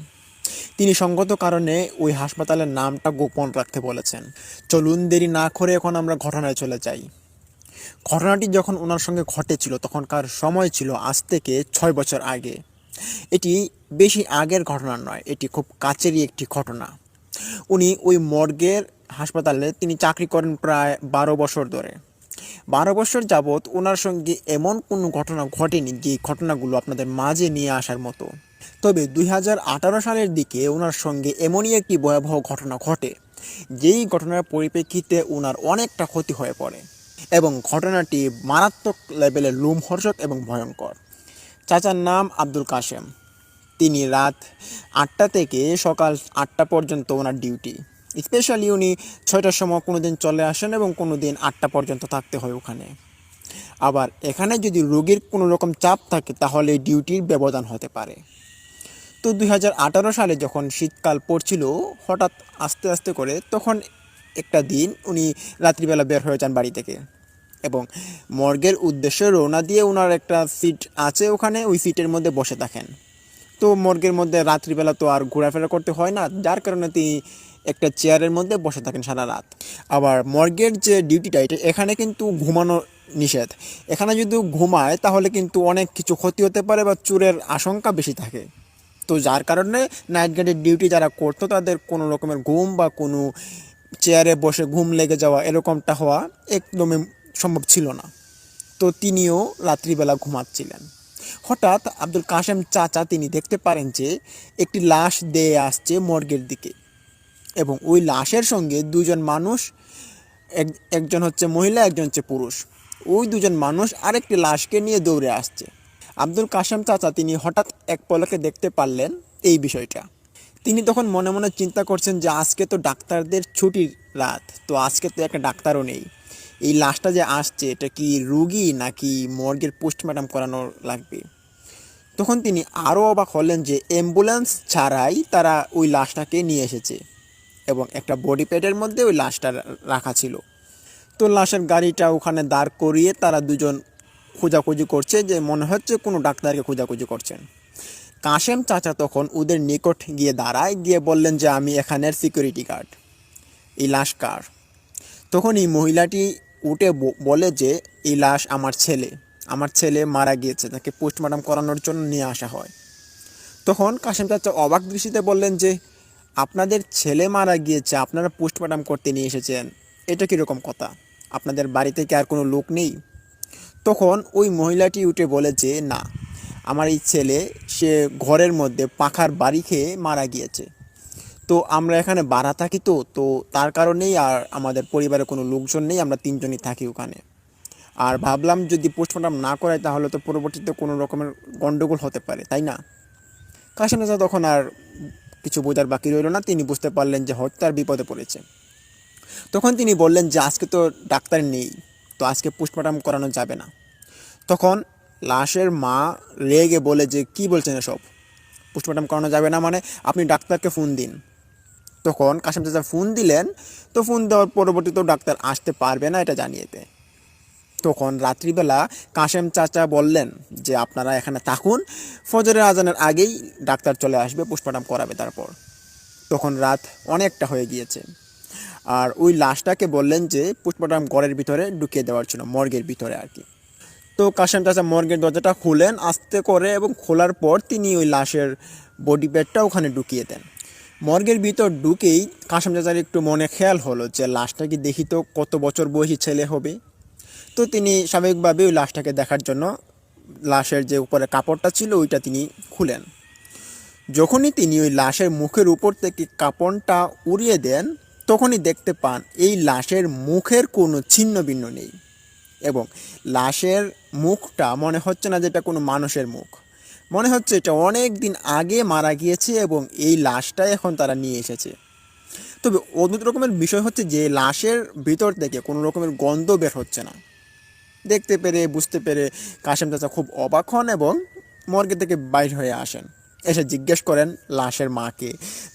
তিনি সঙ্গত কারণে ওই হাসপাতালের নামটা গোপন রাখতে বলেছেন। চলুন দেরি না করে এখন আমরা ঘটনায় চলে যাই। ঘটনাটি যখন ওনার সঙ্গে ঘটেছিল তখনকার সময় ছিল আজ থেকে 6 বছর আগে। এটি বেশি আগের ঘটনা নয়, এটি খুব কাছেরই একটি ঘটনা। উনি ওই মর্গের হাসপাতালে তিনি চাকরি করেন প্রায় 12 বছর ধরে। 12 বছর যাবৎ ওনার সঙ্গে এমন কোনো ঘটনা ঘটেনি যে ঘটনাগুলো আপনাদের মাঝে নিয়ে আসার মতো। তবে 2018 সালের দিকে ওনার সঙ্গে এমনই একটি ভয়াবহ ঘটনা ঘটে, যেই ঘটনার পরিপ্রেক্ষিতে ওনার অনেকটা ক্ষতি হয়ে পড়ে এবং ঘটনাটি মারাত্মক লেভেলের লোমহর্ষক এবং ভয়ঙ্কর। চাচার নাম আব্দুল কাশেম। তিনি রাত 8টা থেকে সকাল 8টা পর্যন্ত ওনার ডিউটি। স্পেশালি উনি 6টার সময় কোনো দিন চলে আসেন এবং কোনো দিন 8টা পর্যন্ত থাকতে হয় ওখানে। আবার এখানে যদি রোগীর কোনো রকম চাপ থাকে তাহলে ডিউটির ব্যবধান হতে পারে। তো 2018 সালে যখন শীতকাল পড়ছিল হঠাৎ আস্তে আস্তে করে, তখন একটা দিন উনি রাত্রিবেলা বের হয়ে যান বাড়ি থেকে এবং মর্গের উদ্দেশ্যে রওনা দিয়ে ওনার একটা সিট আছে ওখানে, ওই সিটের মধ্যে বসে থাকেন। তো মর্গের মধ্যে রাত্রিবেলা তো আর ঘোরাফেরা করতে হয় না, যার কারণে তিনি একটা চেয়ারের মধ্যে বসে থাকেন সারা রাত। আবার মর্গের যে ডিউটিটা এটা এখানে কিন্তু ঘুমানো নিষেধ। এখানে যদি ঘুমায় তাহলে কিন্তু অনেক কিছু ক্ষতি হতে পারে বা চোরের আশঙ্কা বেশি থাকে। তো যার কারণে নাইট গার্ডের ডিউটি যারা করতো তাদের কোনো রকমের ঘুম বা কোনো চেয়ারে বসে ঘুম লেগে যাওয়া এরকমটা হওয়া একদমই সম্ভব ছিল না। তো তিনিও রাত্রিবেলা ঘুমাচ্ছিলেন। হঠাৎ আব্দুল কাশেম চাচা তিনি দেখতে পারেন যে একটি লাশ দিয়ে আসছে মর্গের দিকে এবং ওই লাশের সঙ্গে দুজন মানুষ, একজন হচ্ছে মহিলা, একজন হচ্ছে পুরুষ। ওই দুজন মানুষ আরেকটি লাশকে নিয়ে দৌড়ে আসছে। আব্দুল কাশেম চাচা তিনি হঠাৎ এক পলকে দেখতে পারলেন এই বিষয়টা। তিনি তখন মনে মনে চিন্তা করছেন যে আজকে তো ডাক্তারদের ছুটির রাত, তো আজকে তো একটা ডাক্তারও নেই। এই লাশটা যে আসছে এটা কি রুগী নাকি মর্গের পোস্টমর্টম করানো লাগবে। তখন তিনি আরও অবাক হলেন যে অ্যাম্বুলেন্স ছাড়াই তারা ওই লাশটাকে নিয়ে এসেছে এবং একটা বডি প্যাডের মধ্যে ওই লাশটা রাখা ছিল। তো লাশের গাড়িটা ওখানে দাঁড় করিয়ে তারা দুজন খোঁজাখুঁজি করছে, যে মনে হচ্ছে কোনো ডাক্তারকে খোঁজাখুঁজি করছেন। কাশেম চাচা তখন ওদের নিকট গিয়ে দাঁড়ায়, গিয়ে বললেন যে আমি এখানের সিকিউরিটি গার্ড, এই লাশ কার? তখন এই মহিলাটি উঠে বলে যে এই লাশ আমার ছেলে মারা গিয়েছে, তাকে পোস্টমর্টম করানোর জন্য নিয়ে আসা হয়। তখন কাশেম চাচা অবাক দৃষ্টিতে বললেন যে আপনাদের ছেলে মারা গিয়েছে, আপনারা পোস্টমর্টম করতে নিয়ে এসেছেন, এটা কীরকম কথা? আপনাদের বাড়িতে কি আর কোনো লোক নেই? তখন ওই মহিলাটি উঠে বলে যে না, আমার এই ছেলে সে ঘরের মধ্যে পাখার বাড়ি খেয়ে মারা গিয়েছে। তো আমরা এখানে ভাড়া থাকি, তো তার কারণেই আর আমাদের পরিবারে কোনো লোকজন নেই, আমরা 3জনই থাকি ওখানে। আর ভাবলাম যদি পোস্টমর্টম না করাই তাহলে তো পরবর্তীতে কোনো রকমের গণ্ডগোল হতে পারে, তাই না? কাশেম চাচা তখন আর কিছু বোঝার বাকি রইল না, তিনি বুঝতে পারলেন যে হত্যার বিপদে পড়েছে। তখন তিনি বললেন যে আজকে তো ডাক্তার নেই, তো আজকে পোস্টমর্টম করানো যাবে না। তখন লাশের মা রেগে বলে যে কি বলছেন এসব, পোস্টমর্টম করানো যাবে না মানে? আপনি ডাক্তারকে ফোন দিন। তখন কাশেম চাচা ফোন দিলেন। তো ফোন দেওয়ার পরবর্তীতেও ডাক্তার আসতে পারবে না এটা জানিয়ে দেয়। তখন রাত্রিবেলা কাশেম চাচা বললেন যে আপনারা এখানে থাকুন, ফজরের আজানের আগেই ডাক্তার চলে আসবে, পোস্টমর্টম করাবে তারপর। তখন রাত অনেকটা হয়ে গিয়েছে আর ওই লাশটাকে বললেন যে পোস্টমর্টম ঘরের ভিতরে ঢুকিয়ে দেওয়ার জন্য, মর্গের ভিতরে আর কি। তো কাশেম চাচা মর্গের দরজাটা খুলেন আস্তে করে এবং খোলার পর তিনি ওই লাশের বডি প্যাডটা ওখানে ঢুকিয়ে দেন। মর্গের ভিতর ঢুকেই কাশেম চাচার একটু মনে খেয়াল হলো যে লাশটা কি দেখি তো কত বছর বয়সী ছেলে হবে। তো তিনি স্বাভাবিকভাবে ওই লাশটাকে দেখার জন্য লাশের যে উপরে কাপড়টা ছিল ওইটা তিনি খুলেন। যখনই তিনি ওই লাশের মুখের উপর থেকে কাপড়টা উড়িয়ে দেন, তখনই দেখতে পান এই লাশের মুখের কোনো ছিন্ন ভিন্ন নেই, এবং লাশের মুখটা মনে হচ্ছে না যে এটা কোনো মানুষের মুখ, মনে হচ্ছে এটা অনেক দিন আগে মারা গিয়েছে এবং এই লাশটা এখন তারা নিয়ে এসেছে। তবে অদ্ভুত রকমের বিষয় হচ্ছে যে লাশের ভিতর থেকে কোনো রকমের গন্ধ বের হচ্ছে না। দেখতে পেরে বুঝতে পেরে কাশেম চাচা খুব অবাক হন এবং মর্গে থেকে বাইর হয়ে আসেন। এসে জিজ্ঞেস করেন লাশের মাকে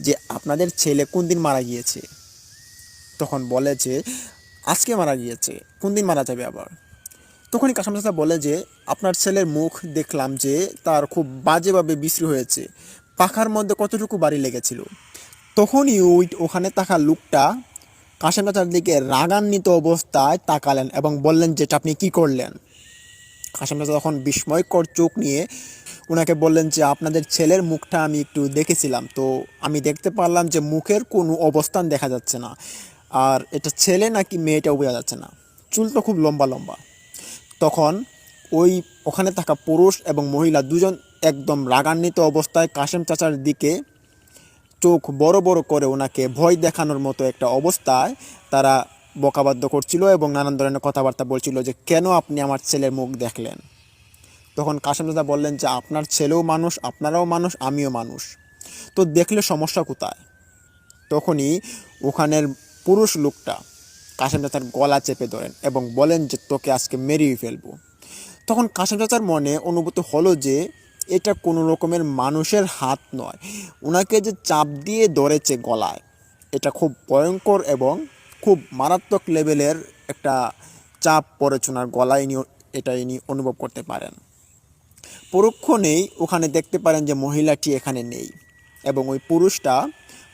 যে আপনাদের ছেলে কোন দিন মারা গিয়েছে। তখন বলে যে আজকে মারা গিয়েছে, কোন দিন মারা যাবে আবার। তখনই কাশেম চাচা বলে যে আপনার ছেলের মুখ দেখলাম যে তার খুব বাজেভাবে বিশ্রী হয়েছে, পাখার মধ্যে কতটুকু বাড়ি লেগেছিল। তখনই ওখানে থাকা লোকটা কাশেম চাচার দিকে রাগান্বিত অবস্থায় তাকালেন এবং বললেন যে আপনি কি করলেন। কাশেম চাচা তখন বিস্ময়কর চোখ নিয়ে ওনাকে বললেন যে আপনাদের ছেলের মুখটা আমি একটু দেখেছিলাম, তো আমি দেখতে পারলাম যে মুখের কোনো অবস্থান দেখা যাচ্ছে না, আর এটা ছেলে নাকি মেয়েটাও বোঝা যাচ্ছে না, চুল তো খুব লম্বা লম্বা। তখন ওখানে থাকা পুরুষ এবং মহিলা দুজন একদম রাগান্বিত অবস্থায় কাশেম চাচার দিকে চোখ বড় বড় করে ওনাকে ভয় দেখানোর মতো একটা অবস্থায় তারা বকাবাদ্য করছিল এবং নানান ধরনের কথাবার্তা বলছিল যে কেন আপনি আমার ছেলের মুখ দেখলেন। তখন কাশেম চাচা বললেন যে আপনার ছেলেও মানুষ, আপনারাও মানুষ, আমিও মানুষ, তো দেখলে সমস্যা কোথায়। তখনই ওখানের পুরুষ লোকটা কাশেম চাচার গলা চেপে ধরেন এবং বলেন যে তোকে আজকে মেরেই ফেলবো। তখন কাশেম চাচার মনে অনুভূত হলো যে এটা কোনো রকমের মানুষের হাত নয়, ওনাকে যে চাপ দিয়ে ধরেছে গলায়, এটা খুব ভয়ঙ্কর এবং খুব মারাত্মক লেভেলের একটা চাপ পড়েছে ওনার গলায়, ইনি অনুভব করতে পারেন। পরক্ষণেই ওখানে দেখতে পারেন যে মহিলাটি এখানে নেই এবং ওই পুরুষটা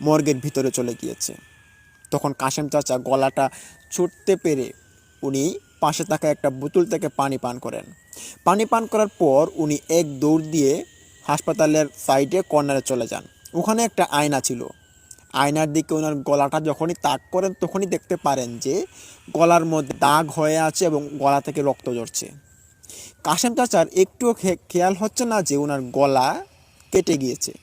মর্গের ভিতরে চলে গিয়েছে। তখন কাশেম চাচা গলাটা ছুটতে পেরে উনি পাশে থাকা একটা বোতল থেকে পানি পান করেন। পানি পান করার পর উনি এক দৌড় দিয়ে হাসপাতালের সাইডে কর্নারে চলে যান। ওখানে একটা আয়না ছিল, আয়নার দিকে ওনার গলাটা যখনই তাক করেন তখনই দেখতে পারেন যে গলার মধ্যে দাগ হয়ে আছে এবং গলা থেকে রক্ত ঝরছে। কাশেম চাচার একটুও খেয়াল হচ্ছে না যে ওনার গলা কেটে গিয়েছে।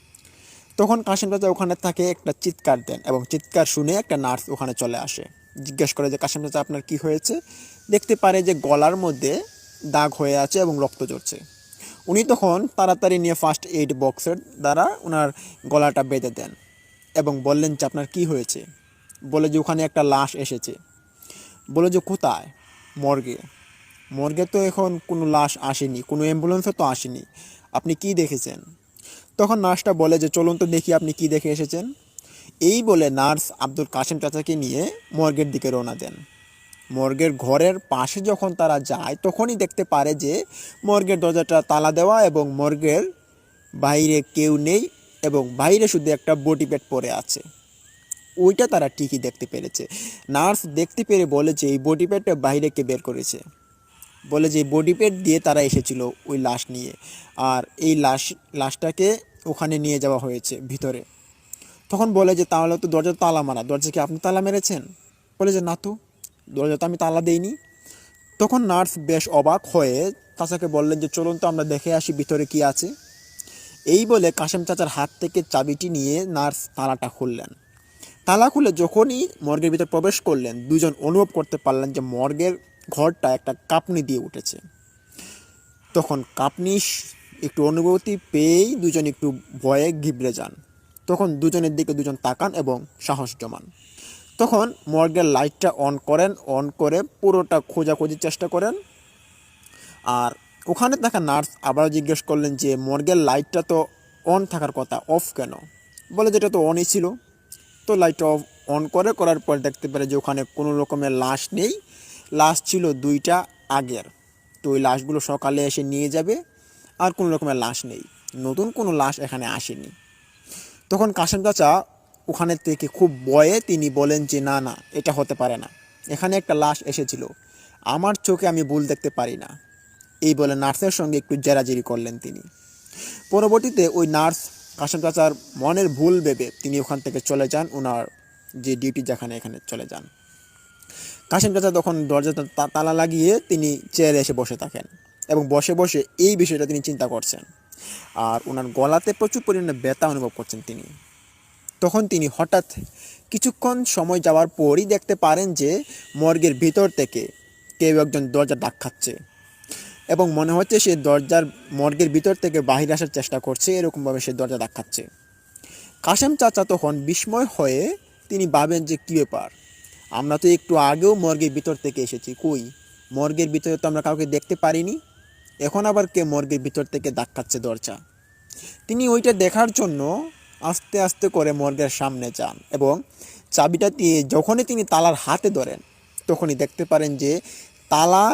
তখন কাশেম চাচা ওখানে তাকে একটা চিৎকার দেন এবং চিৎকার শুনে একটা নার্স ওখানে চলে আসে, জিজ্ঞেস করে যে কাশেম চাচা আপনার কি হয়েছে। দেখতে পারে যে গলার মধ্যে দাগ হয়ে আছে এবং রক্ত ঝরছে। উনি তখন তাড়াতাড়ি নিয়ে ফার্স্ট এইড বক্সের দ্বারা ওনার গলাটা বেঁধে দেন এবং বললেন যে আপনার কি হয়েছে। বলে যে ওখানে একটা লাশ এসেছে। বলে যে কোথায়? মর্গে। মর্গে তো এখন কোনো লাশ আসেনি, কোনো অ্যাম্বুলেন্সও তো আসেনি, আপনি কি দেখেছেন? তখন নার্সটা বলে যে চলুন তো দেখি আপনি কি দেখে এসেছেন। এই বলে নার্স আব্দুল কাশেম চাচাকে নিয়ে মর্গের দিকে রওনা দেন। মর্গের ঘরের পাশে যখন তারা যায় তখনই দেখতে পারে যে মর্গের দরজাটা তালা দেওয়া এবং মর্গের বাইরে কেউ নেই এবং বাইরে শুধু একটা বডি প্যাড পড়ে আছে। ওইটা তারা ঠিকই দেখতে পেরেছে। নার্স দেখতে পেরে বলে যে এই বডি প্যাডটা বাইরে কে বের করেছে। বলে যে বডি প্যাড দিয়ে তারা এসেছিল ওই লাশ নিয়ে, আর এই লাশটাকে ওখানে নিয়ে যাওয়া হয়েছে ভিতরে। তখন বলে যে তাহলে তো দরজা তালা মারা, দরজা কি আপনি তালা মেরেছেন? বলে যে না তো, দরজা তো আমি তালা দেইনি। তখন নার্স বেশ অবাক হয়ে চাচাকে বললেন যে চলুন তো আমরা দেখে আসি ভিতরে কি আছে। এই বলে কাশেম চাচার হাত থেকে চাবিটি নিয়ে নার্স তালাটা খুললেন। তালা খুলে যখনই মর্গের ভিতরে প্রবেশ করলেন দুজন অনুভব করতে পারলেন যে মর্গের ঘরটা একটা কাঁপুনি দিয়ে উঠেছে। তখন কাঁপুনি একটু অনুভূতি পেয়েই দুজন একটু ভয়ে ঘিবড়ে যান। তখন দুজনের দিকে দুজন তাকান এবং সাহস জমান। তখন মর্গের লাইটটা অন করেন, অন করে পুরোটা খোঁজাখুঁজির চেষ্টা করেন। আর ওখানে থাকা নার্স আবারও জিজ্ঞেস করলেন যে মর্গের লাইটটা তো অন থাকার কথা, অফ কেন? বলে যেটা তো অনই ছিল। তো লাইটটা অন করার পর দেখতে পারে যে ওখানে কোনো রকমের লাশ নেই, লাশ ছিল দুইটা আগের। তো ওই লাশগুলো সকালে এসে নিয়ে যাবে, আর কোনো রকমের লাশ নেই, নতুন কোনো লাশ এখানে আসেনি। তখন কাশেম চাচা ওখানে থেকে খুব ভয়ে তিনি বলেন যে না না, এটা হতে পারে না, এখানে একটা লাশ এসেছিল, আমার চোখে আমি ভুল দেখতে পারি না। এই বলে নার্সের সঙ্গে একটু জেরাজেরি করলেন তিনি। পরবর্তীতে ওই নার্স কাশেম চাচার মনের ভুল ভেবে তিনি ওখান থেকে চলে যান, ওনার যে ডিউটি যেখানে এখানে চলে যান। কাশেম চাচা তখন দরজাটা তালা লাগিয়ে তিনি চেয়ারে এসে বসে থাকেন। এবং বসে বসে এই বিষয়টা তিনি চিন্তা করছেন। আর ওনার গলাতে প্রচুর পরিমাণে ব্যথা অনুভব করছেন তিনি। তখন তিনি হঠাৎ কিছুক্ষণ সময় যাওয়ার পরই দেখতে পারেন যে মর্গের ভিতর থেকে কেউ একজন দরজা ধাক্কাচ্ছে এবং মনে হচ্ছে সে মর্গের ভিতর থেকে বাহির আসার চেষ্টা করছে, এরকমভাবে সে দরজা ধাক্কাচ্ছে। কাশেম চাচা তখন বিস্ময় হয়ে তিনি ভাবেন যে কী ব্যাপার, আমরা তো একটু আগেও মর্গের ভিতর থেকে এসেছি, কই মর্গের ভিতরে তো আমরা কাউকে দেখতে পারিনি, এখন আবার কে মর্গের ভিতর থেকে ধাক্কাচ্ছে দরজা। তিনি ওইটা দেখার জন্য আস্তে আস্তে করে মর্গের সামনে যান এবং চাবিটা দিয়ে যখনই তিনি তালার হাতে ধরেন তখনই দেখতে পারেন যে তালা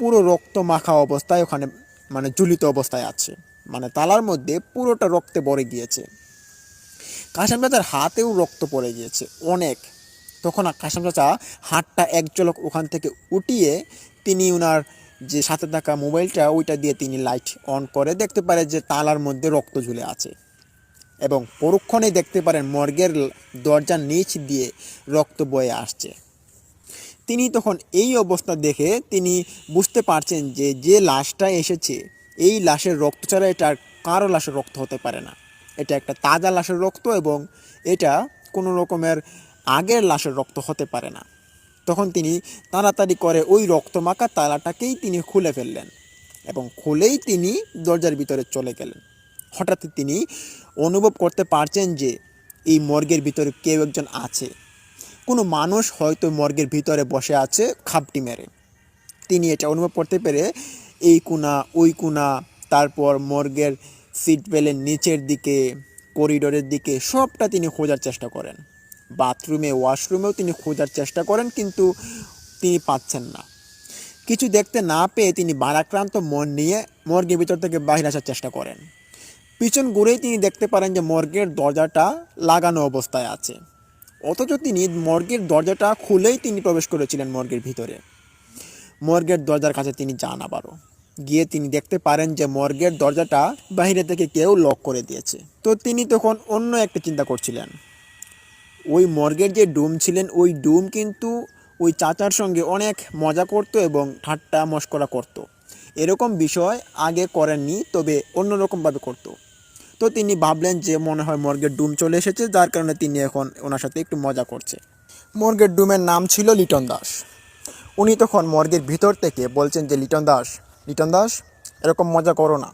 পুরো রক্ত মাখা অবস্থায় ওখানে ঝুলিত অবস্থায় আছে, তালার মধ্যে পুরোটা রক্তে ভরে গিয়েছে। কাশেম চাচার হাতেও রক্ত পড়ে গিয়েছে অনেক। তখন কাশেম চাচা হাতটা এক ঝলক ওখান থেকে উঠিয়ে তিনি ওনার যে সাথে থাকা মোবাইলটা ওইটা দিয়ে তিনি লাইট অন করে দেখতে পারে যে তালার মধ্যে রক্ত ঝুলে আছে এবং পরক্ষণেই দেখতে পারেন মর্গের দরজার নিচ দিয়ে রক্ত বয়ে আসছে। তিনি তখন এই অবস্থা দেখে তিনি বুঝতে পারছেন যে যে লাশটা এসেছে এই লাশের রক্ত ছাড়া এটা কারো লাশের রক্ত হতে পারে না, এটা একটা তাজা লাশের রক্ত এবং এটা কোনো রকমের আগের লাশের রক্ত হতে পারে না। তখন তিনি তাড়াতাড়ি করে ওই রক্তমাখা তালাটাকেই তিনি খুলে ফেললেন এবং খুলেই তিনি দরজার ভিতরে চলে গেলেন। হঠাৎ তিনি অনুভব করতে পারছেন যে এই মর্গের ভিতরে কেউ একজন আছে, কোনো মানুষ হয়তো মর্গের ভিতরে বসে আছে খাপটি মেরে। তিনি এটা অনুভব করতে পেরে এই কোণা ওই কোণা, তারপর মর্গের সিট বেলের নিচের দিকে, করিডোরের দিকে সবটা তিনি খোঁজার চেষ্টা করেন। বাথরুমে ওয়াশরুমেও তিনি খোঁজার চেষ্টা করেন, কিন্তু তিনি পাচ্ছেন না। কিছু দেখতে না পেয়ে তিনি ভারাক্রান্ত মন নিয়ে মর্গের ভিতর থেকে বাহির আসার চেষ্টা করেন। পিছন ঘুরেই তিনি দেখতে পারেন যে মর্গের দরজাটা লাগানো অবস্থায় আছে, অথচ তিনি মর্গের দরজাটা খুলেই তিনি প্রবেশ করেছিলেন মর্গের ভিতরে। মর্গের দরজার কাছে তিনি যান আবারও, গিয়ে তিনি দেখতে পারেন যে মর্গের দরজাটা বাইরে থেকে কেউ লক করে দিয়েছে। তো তিনি তখন অন্য একটা চিন্তা করছিলেন, ওই মর্গের যে ডুম ছিলেন ওই ডুম কিন্তু ওই চাচার সঙ্গে অনেক মজা করত এবং ঠাট্টা মশকরা করত। এরকম বিষয় আগে করেননি, তবে অন্যরকমভাবে করত। তো তিনি ভাবলেন যে মনে হয় মর্গের ডুম চলে এসেছে, যার কারণে তিনি এখন ওনার সাথে একটু মজা করছে। মর্গের ডুমের নাম ছিল লিটন দাস। উনি তখন মর্গের ভিতর থেকে বলছেন যে লিটন দাস, লিটন দাস, এরকম মজা করো না,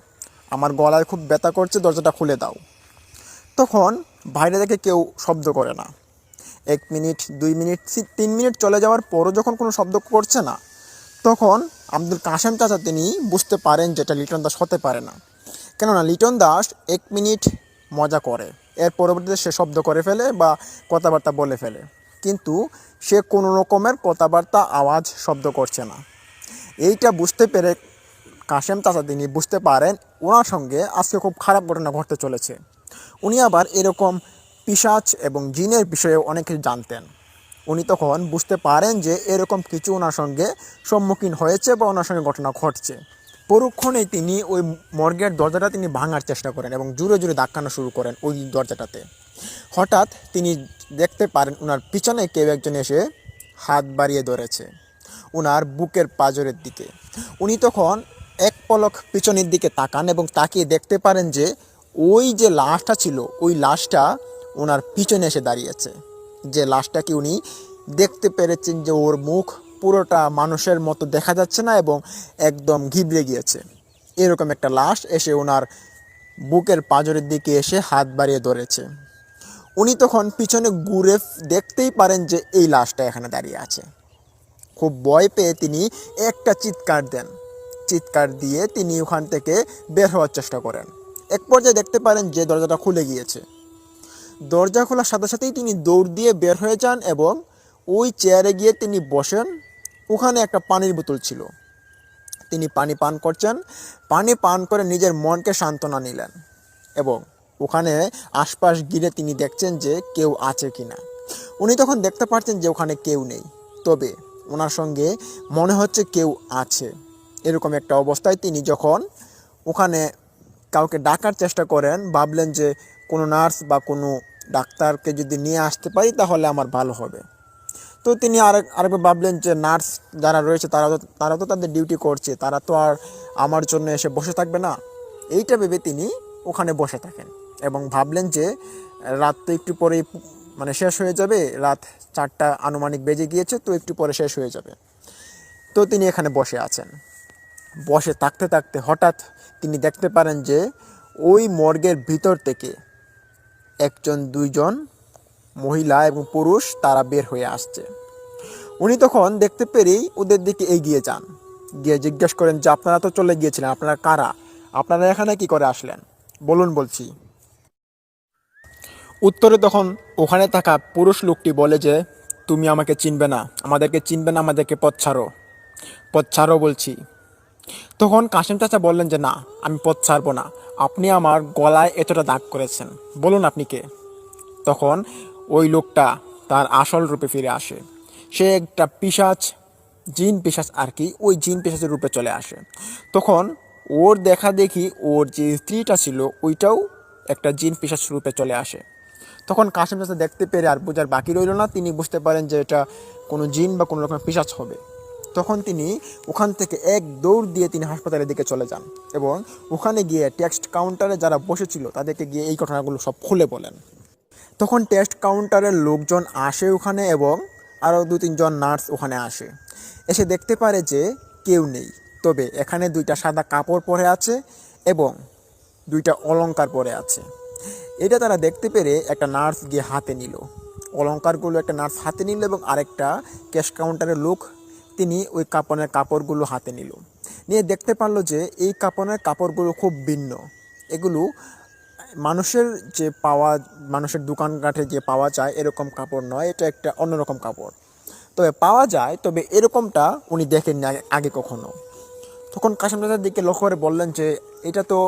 আমার গলায় খুব ব্যথা করছে, দরজাটা খুলে দাও। তখন বাইরে থেকে কেউ শব্দ করে না। 1 মিনিট, 2 মিনিট, 3 মিনিট চলে যাওয়ার পরও যখন কোনো শব্দ করছে না, তখন আব্দুল কাশেম চাচা তিনি বুঝতে পারেন যেটা লিটন দাস হতে পারে না। কেননা লিটন দাস 1 মিনিট মজা করে, এর পরবর্তীতে সে শব্দ করে ফেলে বা কথাবার্তা বলে ফেলে, কিন্তু সে কোনো রকমের কথাবার্তা আওয়াজ শব্দ করছে না। এইটা বুঝতে পেরে কাশেম চাচা তিনি বুঝতে পারেন ওনার সঙ্গে আজকে খুব খারাপ ঘটনা ঘটতে চলেছে। উনি আবার এরকম পিশাচ এবং জিনের বিষয়ে অনেক কিছু জানতেন। উনি তখন বুঝতে পারেন যে এরকম কিছু ওনার সঙ্গে সম্মুখীন হয়েছে বা ওনার সঙ্গে ঘটনা ঘটছে। পরক্ষণেই তিনি ওই মর্গের দরজাটা তিনি ভাঙার চেষ্টা করেন এবং জোরে জোরে ধাক্কানো শুরু করেন ওই দরজাটাতে। হঠাৎ তিনি দেখতে পারেন ওনার পিছনে কেউ একজন এসে হাত বাড়িয়ে ধরেছে ওনার বুকের পাঁজরের দিকে। উনি তখন এক পলক পিছনের দিকে তাকান এবং তাকিয়ে দেখতে পারেন যে ওই যে লাশটা ছিল ওই লাশটা ওনার পিছনে এসে দাঁড়িয়েছে। যে লাশটাকে উনি দেখতে পেরেছেন যে ওর মুখ পুরোটা মানুষের মতো দেখা যাচ্ছে না এবং একদম ঘিবড়ে গিয়েছে, এরকম একটা লাশ এসে ওনার বুকের পাঁজরের দিকে এসে হাত বাড়িয়ে ধরেছে। উনি তখন পিছনে ঘুরে দেখতেই পারেন যে এই লাশটা এখানে দাঁড়িয়ে আছে। খুব ভয় পেয়ে তিনি একটা চিৎকার দেন, চিৎকার দিয়ে তিনি ওখান থেকে বের হওয়ার চেষ্টা করেন। এক পর্যায়ে দেখতে পারেন যে দরজাটা খুলে গিয়েছে। দরজা খোলার সাথে সাথেই তিনি দৌড় দিয়ে বের হয়ে যান এবং ওই চেয়ারে গিয়ে তিনি বসেন। ওখানে একটা পানির বোতল ছিল, তিনি পানি পান করছেন। পানি পান করে নিজের মনকে সান্ত্বনা নিলেন এবং ওখানে আশপাশ ঘিরে তিনি দেখছেন যে কেউ আছে কিনা। উনি তখন দেখতে পাচ্ছেন যে ওখানে কেউ নেই, তবে ওনার সঙ্গে মনে হচ্ছে কেউ আছে। এরকম একটা অবস্থায় তিনি যখন ওখানে কাউকে ডাকার চেষ্টা করেন, ভাবলেন যে কোনো নার্স বা কোনো ডাক্তারকে যদি নিয়ে আসতে পারি তাহলে আমার ভালো হবে। তো তিনি আরেকবার ভাবলেন যে নার্স যারা রয়েছে তারা তো তাদের ডিউটি করছে, তারা তো আর আমার জন্য এসে বসে থাকবে না। এইটা ভেবে তিনি ওখানে বসে থাকেন এবং ভাবলেন যে রাত তো একটু পরেই মানে শেষ হয়ে যাবে, রাত 4টা আনুমানিক বেজে গিয়েছে, তো একটু পরে শেষ হয়ে যাবে। তো তিনি এখানে বসে আছেন। বসে থাকতে থাকতে হঠাৎ তিনি দেখতে পারেন যে ওই মর্গের ভিতর থেকে একজন দুইজন মহিলা এবং পুরুষ তারা বের হয়ে আসছে। উনি তখন দেখতে পেরেই ওদের দিকে এগিয়ে যান, গিয়ে জিজ্ঞেস করেন যে আপনারা তো চলে গিয়েছিলেন, আপনারা কারা, আপনারা এখানে কি করে আসলেন, বলুন বলছি। উত্তরে তখন ওখানে থাকা পুরুষ লোকটি বলে যে তুমি আমাকে চিনবে না, আমাদেরকে চিনবে না, আমাদেরকে পথ ছাড়ো, পথ ছাড়ো বলছি। তখন কাশিম চাচা বললেন যে না, আমি পথ ছাড়বো না, আপনি আমার গলায় এতটা দাগ করেছেন, বলুন আপনি কে। তখন ওই লোকটা তার আসল রূপে ফিরে আসে। সে একটা পিশাচ, জিন পিশাচ আর কি, ওই জিন পিশাচের রূপে চলে আসে। তখন ওর দেখা দেখি ওর যে স্ত্রীটা ছিল ওইটাও একটা জিন পিশাচ রূপে চলে আসে। তখন কাশিম চাচা দেখতে পেরে আর বোঝার বাকি রইল না, তিনি বুঝতে পারেন যে এটা কোনো জিন বা কোনো রকম পিশাচ হবে। তখন তিনি ওখান থেকে এক দৌড় দিয়ে তিনি হাসপাতালের দিকে চলে যান এবং ওখানে গিয়ে টেক্সট কাউন্টারে যারা বসেছিল তাদেরকে গিয়ে এই ঘটনাগুলো সব খুলে বলেন। তখন টেস্ট কাউন্টারের লোকজন আসে ওখানে এবং আরও 2-3 জন নার্স ওখানে আসে। এসে দেখতে পারে যে কেউ নেই, তবে এখানে 2টা সাদা কাপড় পরে আছে এবং 2টা অলংকার পরে আছে। এটা তারা দেখতে পেরে একটা নার্স গিয়ে হাতে নিল, অলংকারগুলো একটা নার্স হাতে নিল এবং আরেকটা ক্যাশ কাউন্টারের লোক তিনি ওই কাপড়ের কাপড়গুলো হাতে নিল। নিয়ে দেখতে পারলো যে এই কাপড়ের কাপড়গুলো খুব ভিন্ন, এগুলো মানুষের যে পাওয়া, মানুষের দোকানঘাটে যে পাওয়া যায় এরকম কাপড় নয়, এটা একটা অন্যরকম কাপড়। তবে পাওয়া যায়, তবে এরকমটা উনি দেখেননি আগে কখনো। তখন কাশিম চাচার দিকে লক্ষ্য করে বললেন যে এটা তো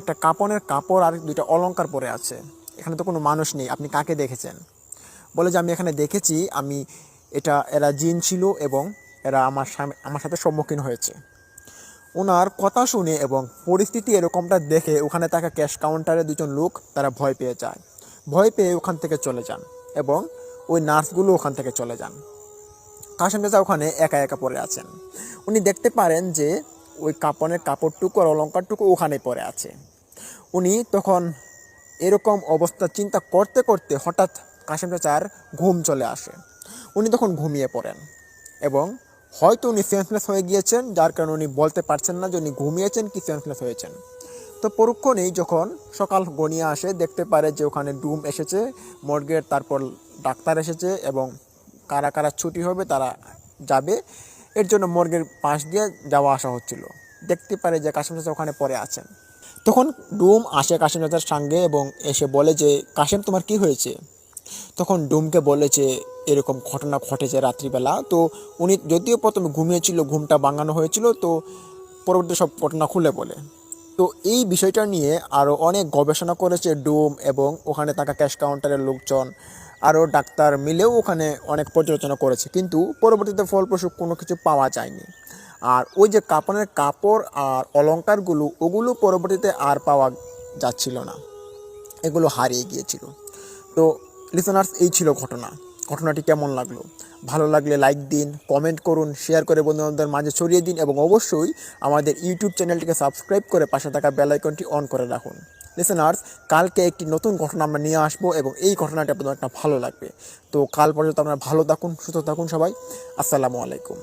একটা কাপড়ের কাপড় আর 2টা অলংকার পরে আছে, এখানে তো কোনো মানুষ নেই, আপনি কাকে দেখেছেন? বলে যে আমি এখানে দেখেছি, এরা জিন ছিল এবং এরা আমার সাথে সম্মুখীন হয়েছে। ওনার কথা শুনে এবং পরিস্থিতি এরকমটা দেখে ওখানে থাকা ক্যাশ কাউন্টারে 2জন লোক তারা ভয় পেয়ে যায়, ভয় পেয়ে ওখান থেকে চলে যান এবং ওই নার্সগুলো ওখান থেকে চলে যান। কাশিম চাচা ওখানে একা একা পড়ে আছেন। উনি দেখতে পারেন যে ওই কাপড়ের কাপড়টুকু আর অলংকারটুকু ওখানে পড়ে আছে। উনি তখন এরকম অবস্থা চিন্তা করতে করতে হঠাৎ কাশিম চাচার ঘুম চলে আসে। উনি তখন ঘুমিয়ে পড়েন এবং হয়তো উনি সেন্সলেস হয়ে গিয়েছেন, যার কারণে উনি বলতে পারছেন না যে উনি ঘুমিয়েছেন কি সেন্সলেস হয়েছেন। তো পরক্ষণেই যখন সকাল গনিয়ে আসে দেখতে পারে যে ওখানে ডুম এসেছে মর্গের, তারপর ডাক্তার এসেছে এবং কারা কারা ছুটি হবে তারা যাবে, এর জন্য মর্গের পাশ দিয়ে যাওয়া আসা হচ্ছিল। দেখতে পারে যে কাশিম চাচা ওখানে পড়ে আছেন। তখন ডুম আসে কাশিম চাচার সঙ্গে এবং এসে বলে যে কাশিম তোমার কি হয়েছে? তখন ডুমকে বলে যে এরকম ঘটনা ঘটেছে রাত্রিবেলা। তো উনি যদিও প্রথমে ঘুমিয়েছিল, ঘুমটা ভাঙানো হয়েছিল, তো পরবর্তী সব ঘটনা খুলে বলে। তো এই বিষয়টা নিয়ে আরও অনেক গবেষণা করেছে ডুম এবং ওখানে থাকা ক্যাশ কাউন্টারের লোকজন, আরও ডাক্তার মিলেও ওখানে অনেক পর্যালোচনা করেছে, কিন্তু পরবর্তীতে ফলপ্রসূ কোনো কিছু পাওয়া যায়নি। আর ওই যে কাপড়ের কাপড় আর অলংকারগুলো ওগুলো পরবর্তীতে আর পাওয়া যাচ্ছিল না, এগুলো হারিয়ে গিয়েছিল। তো লিসেনার্স, এই ছিল ঘটনাটি কেমন লাগলো? ভালো লাগলে লাইক দিন, কমেন্ট করুন, শেয়ার করে বন্ধুবান্ধবদের মাঝে ছড়িয়ে দিন এবং অবশ্যই আমাদের ইউটিউব চ্যানেলটিকে সাবস্ক্রাইব করে পাশে থাকা বেল আইকনটি অন করে রাখুন। লিসেনার্স, কালকে একটি নতুন ঘটনা আমরা নিয়ে আসবো এবং এই ঘটনাটি আপনাদের একটা ভালো লাগবে। তো কাল পর্যন্ত আপনারা ভালো থাকুন, সুস্থ থাকুন সবাই। আসসালামু আলাইকুম।